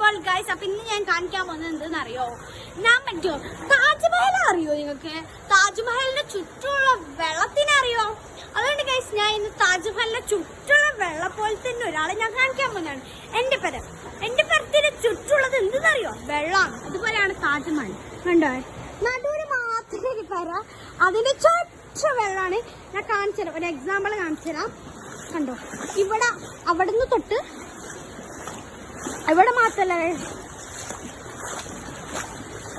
All guys. അപ്പൊ ഇന്ന് ഞാൻ കാണിക്കാൻ പോകുന്നത് എന്തെന്നറിയോ? ഞാൻ പറ്റോ താജ്മഹൽ അറിയോ നിങ്ങൾക്ക്? താജ്മഹലിന്റെ ചുറ്റുമുള്ള വെള്ളത്തിനറിയോ? അതുകൊണ്ട് ഗൈസ് ഞാൻ ഇന്ന് താജ്മഹലിന്റെ ചുറ്റുമുള്ള വെള്ളം പോലെ തന്നെ ഒരാളെ ഞാൻ കാണിക്കാൻ പോകുന്നതാണ്. എന്റെ പരത്തിന് ചുറ്റുള്ളത് എന്തെന്നറിയോ? വെള്ളമാണ്. അതുപോലെയാണ് താജ്മഹൽ. കണ്ടോ? നടുവിന് മാത്രമേ പെര, അതിന്റെ ചുറ്റ വെള്ളമാണ്. ഞാൻ കാണിച്ചു തരാം, ഒരു എക്സാമ്പിൾ കാണിച്ചു തരാം. കണ്ടോ? ഇവിടെ അവിടുന്ന് തൊട്ട് ഇവിടെ മാത്രല്ല,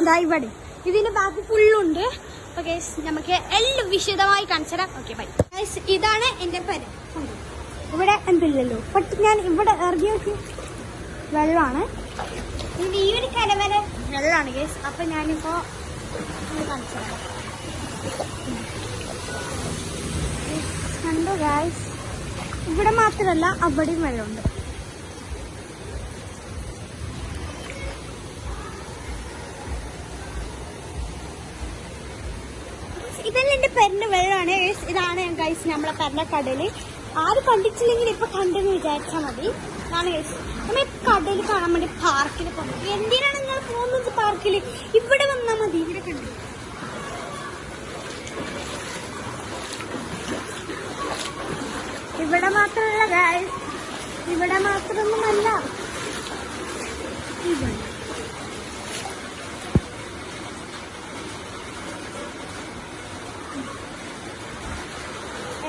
ഇതാ ഇവിടെ ഇതിന്റെ ബാക്കി ഫുള്ളുണ്ട്. അപ്പൊ ഗൈസ് നമുക്ക് എല്ലാം വിശദമായി കാണിച്ചു തരാം. Okay bye guys. ഇതാണ് എന്റെ പെര. ഇവിടെ എന്തില്ലല്ലോ, ബട്ട് ഞാൻ ഇവിടെ ഇറങ്ങി വെച്ച് വെള്ളമാണ്. ഇതിന്റെ ഈ ഒരു കര വരെ വെള്ളമാണ് ഗൈസ്. അപ്പൊ ഞാനിപ്പോ കാണിച്ചു തരാം. കണ്ടോ ഗൈസ്? ഇവിടെ മാത്രല്ല അവിടെയും വെള്ളമുണ്ട്. ഇതെല്ലാം എന്റെ പെരിന്റെ വെള്ളമാണ്. ഇതാണ് ഗൈസ് നമ്മളെ പെരിന്റെ കടല്. ആരും കണ്ടിട്ടില്ലെങ്കിൽ ഇപ്പൊ കണ്ടെന്ന് വിചാരിച്ചാൽ മതി. ഇതാണ് ഗൈസ് നമ്മൾ കടല് കാണാൻ വേണ്ടി പാർക്കിൽ പോകുന്നത്. എന്തിനാണ് നിങ്ങൾ പോകുന്നത് പാർക്കിൽ? ഇവിടെ വന്നാൽ മതി. ഇവിടെ കണ്ടു. ഇവിടെ മാത്രമല്ല ഗൈസ്, ഇവിടെ മാത്രമൊന്നുമല്ല, ഇവിടെ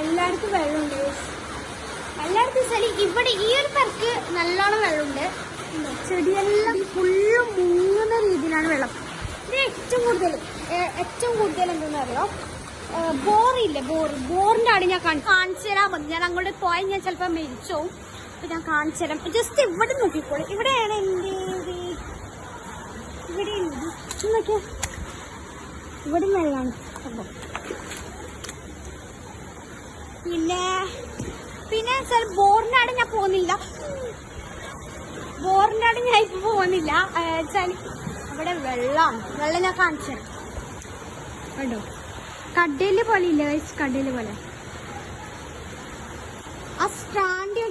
എല്ലായിടത്തും വെള്ളമുണ്ട്. എല്ലായിടത്തും ശരി. ഇവിടെ ഈ ഒരു പേർക്ക് നല്ലോണം വെള്ളമുണ്ട്. ചെടിയെല്ലാം ഫുള്ള് മുങ്ങുന്ന രീതിയിലാണ് വെള്ളം. ഇത് ഏറ്റവും കൂടുതൽ എന്തെന്നറിയോ? ബോറില്ലേ, ബോറിന്റെ ആട് ഞാൻ കാണിച്ചു തരാൻ മതി. ഞാൻ അങ്ങോട്ട് പോയാൽ ഞാൻ ചിലപ്പോൾ മരിച്ചോ. അപ്പൊ ഞാൻ കാണിച്ചു തരാം. ജസ്റ്റ് ഇവിടെ നോക്കിക്കോളൂ. ഇവിടെയാണ് എൻ്റെ ഇവിടെ നോക്കിയാ ഇവിടെ വെള്ളമാണ്. പിന്നെ ചില ബോറിന്റെ ആട് ഞാൻ പോകുന്നില്ല. ഞാൻ ഇപ്പൊ പോകുന്നില്ല. അവിടെ വെള്ളം ഞാൻ കാണിച്ചു തരാം. കേട്ടോ? കടല് പോലെ ഇല്ല ഗൈസ്, കടല് പോലെ. ആ സ്റ്റാൻഡ്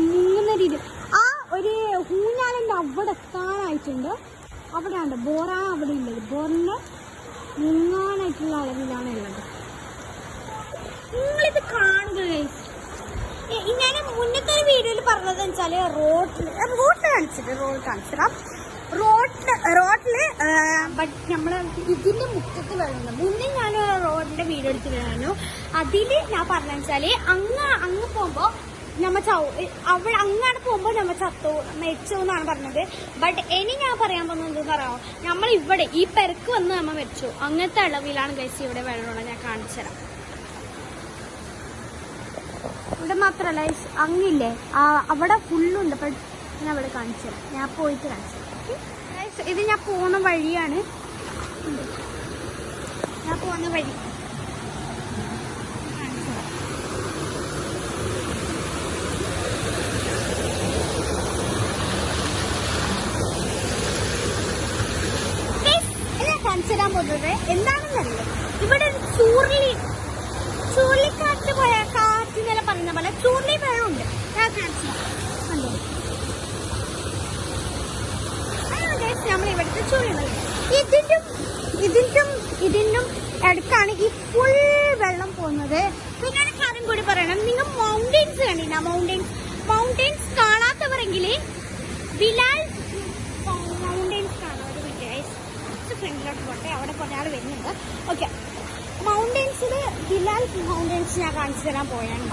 മുങ്ങുന്ന രീതി. ആ ഒരു ഊഞ്ഞാലിന്റെ അവിടെ എത്താനായിട്ടുണ്ട്. അവിടെയാണ് ബോറാണ് അവിടെ ഉള്ളത്. ബോറിന്റെ മുങ്ങാനായിട്ടുള്ള അളവിലാണ് ഉള്ളത്. നിങ്ങളിത് കാണുക ഗൈസ്. ഞാൻ മുന്നത്തെ ഒരു വീഡിയോയിൽ പറഞ്ഞതെന്ന് വെച്ചാല് റോഡ് കാണിച്ചിടാം. റോഡില് ബട്ട് നമ്മള് ഇതിന്റെ മുറ്റത്ത് വെള്ളം. മുന്നേ ഞാൻ റോഡിന്റെ വീഡിയോ എടുത്തിട്ടുണ്ടായിരുന്നു. അതില് ഞാൻ പറഞ്ഞ വെച്ചാല് അങ്ങ് പോകുമ്പോ അവിടെ അങ്ങാട് പോകുമ്പോ നമ്മ മരിച്ചു എന്നാണ് പറഞ്ഞത്. ബട്ട് ഇനി ഞാൻ പറയാൻ പോകുന്നത് എന്താ പറയാമോ? നമ്മൾ ഇവിടെ ഈ പെരക്ക് വന്ന് നമ്മ മരിച്ചു. അങ്ങനത്തെ അളവിലാണ് ഗൈസ് ഇവിടെ വെള്ളമുള്ളത്. ഞാൻ കാണിച്ചു തരാം. ഇവിടെ മാത്രല്ല അങ്ങില്ലേ, അവിടെ ഫുള്ളുണ്ട്. ബട്ട് ഞാൻ അവിടെ കാണിച്ചു തരാം. ഞാൻ പോയിട്ട് കാണിച്ചു തരാം. ഇത് ഞാൻ പോകുന്ന വഴിയാണ്. ഞാൻ പോകുന്ന വഴി കാണിച്ചു തരാൻ പോകുന്നത് എന്താണെന്നറിയോ? ഇവിടെ ചൂരലിക്കാറ്റ് പോയ കാറ്റിനെല്ലാം പറയുന്ന പോലെ ചൂരലി വെള്ളമുണ്ട്. ഞാൻ കാണിച്ചു നമ്മൾ ഇവിടുത്തെ ചൂരൽ. ഇതിനും അടുക്കാണ് ഈ ഫുൾ വെള്ളം പോകുന്നത്. പിന്നെ ഒരു കാര്യം കൂടി പറയണം. നിങ്ങൾ മൗണ്ടെയിൻസ് കണ്ടില്ല? മൗണ്ടെയിൻസ് കാണാത്തവരെങ്കിൽ ബിലാൽ മൗണ്ടെയിൻസ് കാണാം. ഒരു മിനിറ്റ് ഫ്രണ്ടിലോട്ട് പോട്ടെ. അവിടെ കുറേ ആൾ വരുന്നുണ്ട്. ഓക്കെ, മൗണ്ടെയിൻസിൽ ബിലാൽ മൗണ്ടെയിൻസ് ഞാൻ കാണിച്ചു തരാൻ പോയാണ്.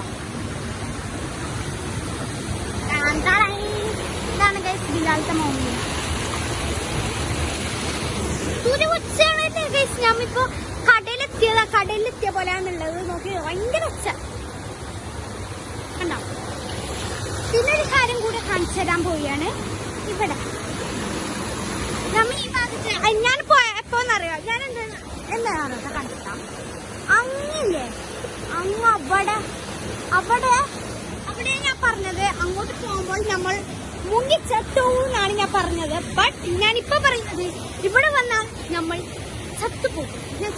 ഇതാണ് ഗൈസ് ബിലാലത്തെ മൗണ്ടെയിൻസ്. ഞാനിപ്പോ കടലിലെത്തിയ പോലെയാണുള്ളത്. നോക്കി ഭയങ്കര ഒച്ച കണ്ടോ? പിന്നെ ഒരു കാര്യം കൂടെ കാണിച്ചു തരാൻ പോവുകയാണ്. ഇവിടെ നമ്മ ഈ ഭാഗത്ത് ഞാൻ എപ്പോന്നറിയാം. ഞാൻ എന്താണോ കാണിച്ചാ അങ്ങില്ലേ, അങ്ങ് അവിടെ ഞാൻ പറഞ്ഞത് അങ്ങോട്ട് പോകുമ്പോൾ നമ്മൾ മുങ്ങിച്ചെത്തൂന്നാണ് ഞാൻ പറഞ്ഞത്. ബട്ട് ഞാനിപ്പോ പറയുന്നത് ഇവിടെ വന്നാൽ നമ്മൾ ചത്തുപോകും. ഞാൻ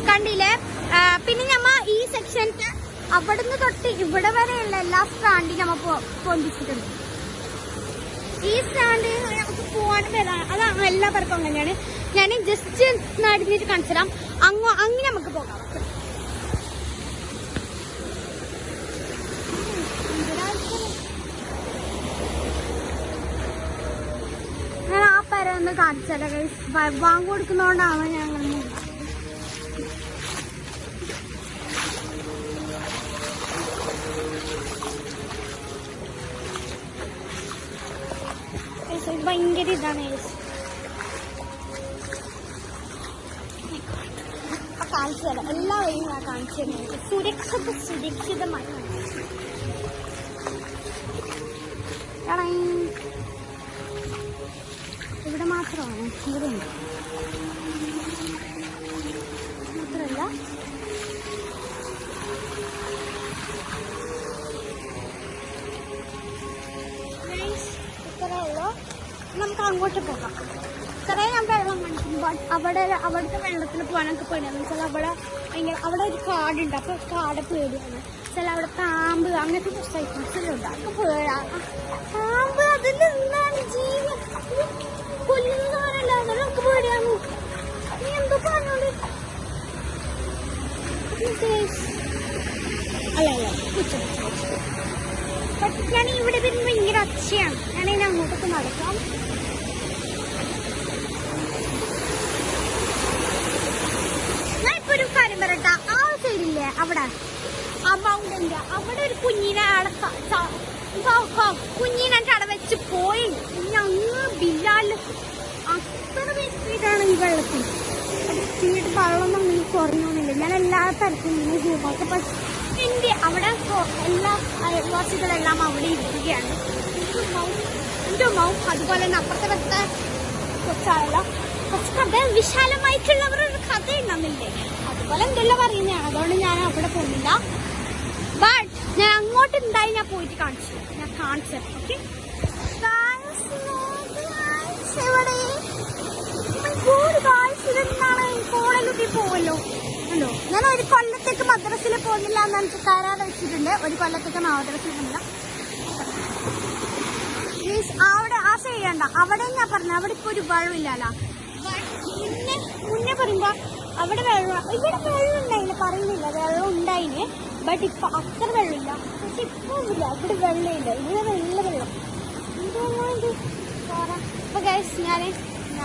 കണ്ടില്ലേ? പിന്നെ നമ്മ ഈ സെക്ഷനിൽ അവിടുന്ന് തൊട്ട് ഇവിടെ വരെയുള്ള എല്ലാ സ്റ്റാൻഡിലും നമ്മൾ പൊന്തിച്ചിട്ടുണ്ട്. ഈ സ്റ്റാൻഡ് നമുക്ക് പോകാനും വരാം, അതാണ് എല്ലാവർക്കും അങ്ങനെയാണ്. ഞാൻ ജസ്റ്റ് നടന്നിട്ട് കാണിച്ചു തരാം. അങ്ങനെ നമുക്ക് പോകാം. ഞാൻ ആ പേരെ ഒന്ന് കാണിച്ചു തരാം. വാങ്ങ് കൊടുക്കുന്നതുകൊണ്ടാണ് ഞങ്ങൾ ഭയങ്കര ഇതാണ്. കാണിച്ചു തരാം, എല്ലാ വഴിയും ഞാൻ കാണിച്ചു തരുന്നത് സുരക്ഷിതമായി. ഇവിടെ മാത്രമാണ്, ഇവിടെ ഉണ്ട് മാത്രമല്ല ഇത്രയേ ഉള്ളൂ. നമുക്ക് അങ്ങോട്ട് പോകാം. കുറേ ഞാൻ വെള്ളം കണ്ടിട്ടുണ്ട്. അവിടുത്തെ വെള്ളത്തിൽ പോകാനൊക്കെ പേടിയാന്ന് വെച്ചാൽ അവിടെ ഒരു കാടുണ്ട്. അപ്പോൾ കാട് പേടിയാണ്. ചില അവിടെ പാമ്പ് അങ്ങനത്തെ കുറച്ച് ഐറ്റംസ് ഉണ്ട്. അതൊക്കെ പേടാ. പാമ്പ് അതിൽ എന്താണ് ജീവൻ കൊല്ലുന്നവരല്ല, അതൊക്കെ പേടിയാണ്. നീ എന്തോ പറഞ്ഞോണ്ട് അല്ല ഞാൻ ഇവിടെ വരുമ്പോൾ ഭയങ്കര അച്ഛയാണ്. ഞാനിങ്ങനെ അങ്ങോട്ടൊക്കെ നടക്കാം. ഞാൻ ഇപ്പൊ ഒരു കാര്യം പറയട്ടെ, ആ സൈഡില്ലേ അവിടെ ആ മൗണ്ടന്റെ അവിടെ ഒരു കുഞ്ഞിനെ അവിടെ വെച്ച് പോയി. അങ്ങ് ബില്ലാല് അത്ര സ്പീഡാണ് ഈ വെള്ളത്തിൽ. സ്പീഡ് വെള്ളമൊന്നും അങ്ങനെ കുറഞ്ഞൊന്നുമില്ല. ഞാൻ എല്ലാ തരത്തിലും ഇങ്ങനെ ചെയ്തോക്കെ. പക്ഷെ എന്റെ അവിടെ എല്ലാ അയൽവാസികളെല്ലാം അവിടെ ഇരിക്കുകയാണ്. എന്റെ മൗം അതുപോലെ തന്നെ അപ്പുറത്തെ വെച്ച കൊച്ചാളെല്ലാം കുറച്ച് കഥ വിശാലമായിട്ടുള്ളവരൊരു കഥ ഉണ്ടെന്നില്ലേ, അതുപോലെ എന്തെല്ലാം പറയുന്നതാണ്. അതുകൊണ്ട് ഞാൻ അവിടെ പോകുന്നില്ല. ബട്ട് ഞാൻ അങ്ങോട്ട് എന്തായാലും ഞാൻ പോയിട്ട് കാണിച്ചു ഓക്കെ. ഇതെന്താണ് കോളേജിൽ പോവല്ലോ ഉണ്ടോ. ഞാൻ ഒരു കൊല്ലത്തേക്ക് മദ്രസിൽ പോകുന്നില്ല എന്ന് എനിക്ക് കരാറ് വെച്ചിട്ടുണ്ട്. ഒരു കൊല്ലത്തേക്ക് മദ്രസിൽ പോകുന്നില്ല. അവിടെ ആ ചെയ്യണ്ട. അവിടെ ഞാൻ പറഞ്ഞു അവിടെ ഇപ്പൊ ഒരു വെള്ളമില്ലല്ലോ. മുന്നേ പറയുമ്പോ അവിടെ വെള്ളം, ഇവിടെ വെള്ളം ഉണ്ടായില്ല, പറയുന്നില്ല വെള്ളം ഉണ്ടായിന്. ബട്ട് ഇപ്പൊ അത്ര വെള്ളമില്ല. പക്ഷെ ഇപ്പൊ ഇല്ല, ഇവിടെ വെള്ളമില്ല. ഇവിടെ നല്ല വെള്ളം. അപ്പൊ ഗൈസ് ഞാൻ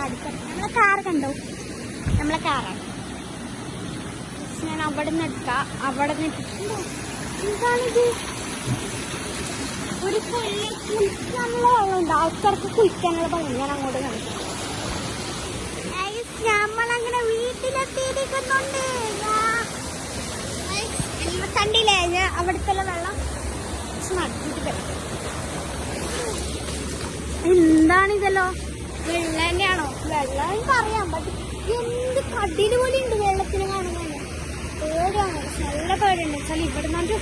അടുത്ത നമ്മളെ കാർ കണ്ടോ, നമ്മളെ കാറാണ്. ഞാൻ അവിടെ നിന്ന് എടുക്കാം. അവിടെ നിന്ന് എന്താണിത്, ഒരു കുളിക്കാനുള്ള വെള്ളമുണ്ട്. ആൾക്കാർക്ക് കുളിക്കാനുള്ള വെള്ളം ഞാൻ അങ്ങോട്ട് കാണിക്കാം. നമ്മളങ്ങനെ വീട്ടിലെത്തിയിരിക്കുന്നുണ്ട്. കണ്ടില്ലേ ഞാൻ അവിടുത്തെ വെള്ളം നടത്തിയിട്ട് വരാം. എന്താണിതല്ലോ, വെള്ളം തന്നെയാണോ? വെള്ളം എനിക്കറിയാം. പക്ഷെ എന്ത് കടിയിൽ പോലെ ഉണ്ട് വെള്ളത്തിന് കാണുന്നത്. പേടിയാണ്, നല്ല പേടിയുണ്ട്. വെച്ചാൽ ഇവിടെ നിന്നൊരു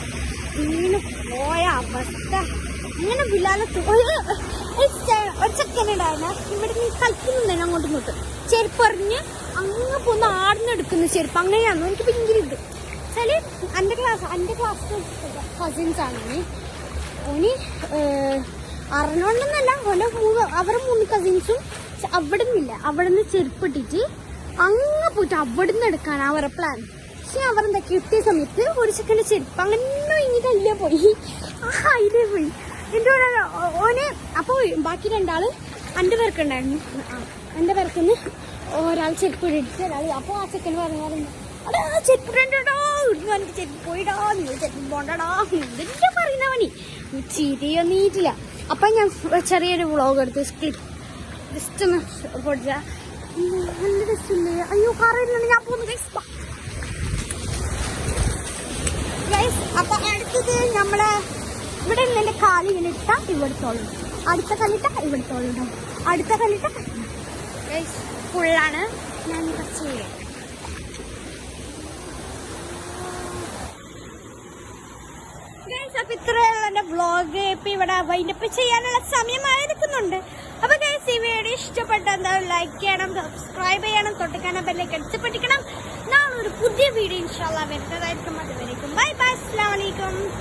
വീണ് പോയ അവസ്ഥ. ഇങ്ങനെ വിലാലത്ത് ഒരു ചെക്കനുണ്ടായിരുന്നു. ഇവിടെ നീ കളിക്കുന്നുണ്ടായിരുന്നു അങ്ങോട്ടും ഇങ്ങോട്ടും. ചെരുപ്പറിഞ്ഞ് അങ്ങ് പോന്ന് ആടുന്നെടുക്കുന്ന ചെരുപ്പ് അങ്ങനെയാണോ. എനിക്ക് ഭയങ്കര ഇത് വെച്ചാല് എൻ്റെ ക്ലാസ് കസിൻസാണ്. ഓന് അറിഞ്ഞോണ്ടെന്നല്ല, അവരെ 3 കസിൻസും അവിടെ നിന്നില്ല. അവിടെ നിന്ന് ചെരുപ്പിട്ടിട്ട് അങ്ങ് പോയിട്ട് അവിടെ നിന്ന് എടുക്കാൻ അവരെ പ്ലാൻ. പക്ഷെ അവരെന്താ കിട്ടിയ സമയത്ത് ഒരു സെക്കൻഡ് ചെരുപ്പ് അങ്ങനെ ഇങ്ങനെ കയ്യിലേ പോയി. അതിലേ പോയി എൻ്റെ ഓന്. അപ്പോൾ ബാക്കി 2 എൻ്റെ പേർക്കുണ്ടായിരുന്നു. എൻ്റെ പേർക്കുന്ന് ഒരാൾ ചെരുപ്പ് ഇടിച്ച് ഒരാൾ. അപ്പോൾ ആ സെക്കൻഡ് പറഞ്ഞു അടാ ചെരുപ്പിടണ്ടോ, ഇവിടുന്ന് എനിക്ക് ചെരുപ്പ് പോയിടാ, നിങ്ങൾ ചെരുപ്പ് പോണ്ടടാ ഇതിന്റെ പറയുന്നവനി ചിരിയൊന്നും നീറ്റില്ല. അപ്പൊ ഞാൻ ചെറിയൊരു വ്ളോഗ് എടുത്ത് ക്ലിപ്പ് ജസ്റ്റ് ഒന്ന് പൊടിച്ച നല്ല രസമില്ലേ. അയ്യോ കാറില്ല, ഞാൻ പോകുന്നു. അപ്പൊ അടുത്തത് നമ്മളെ ഇവിടെ നിന്നെ കാലിങ്ങനെ ഇട്ടാ ഇവിടുത്തോളും, അടുത്ത കല്ലിട്ട ഇവിടുത്തോളും, അടുത്ത കല്ലിട്ട ഫുള്ളാണ്. ഞാൻ കുറച്ച് ചെയ്യാം. അപ്പൊ ഇത്രയുള്ള എന്റെ വ്ളോഗ് ഇപ്പൊ ഇവിടെ വൈൻഡപ്പ് ചെയ്യാനുള്ള സമയമായിരിക്കുന്നുണ്ട്. അപ്പൊ ഗൈസ് ഈ വീഡിയോ ഇഷ്ടപ്പെട്ട എന്താ ലൈക്ക് ചെയ്യണം, സബ്സ്ക്രൈബ് ചെയ്യണം, തൊട്ടിക്കാന ബെല്ലേക്ക് അടിച്ച് പൊട്ടിക്കണം. നാളെ ഒരു പുതിയ വീഡിയോ ഇൻഷാല്ലാ വരുന്നതായിരിക്കും. അതുവരേക്കും ബൈ ബൈ, അസ്സലാമു അലൈക്കും. അപ്പം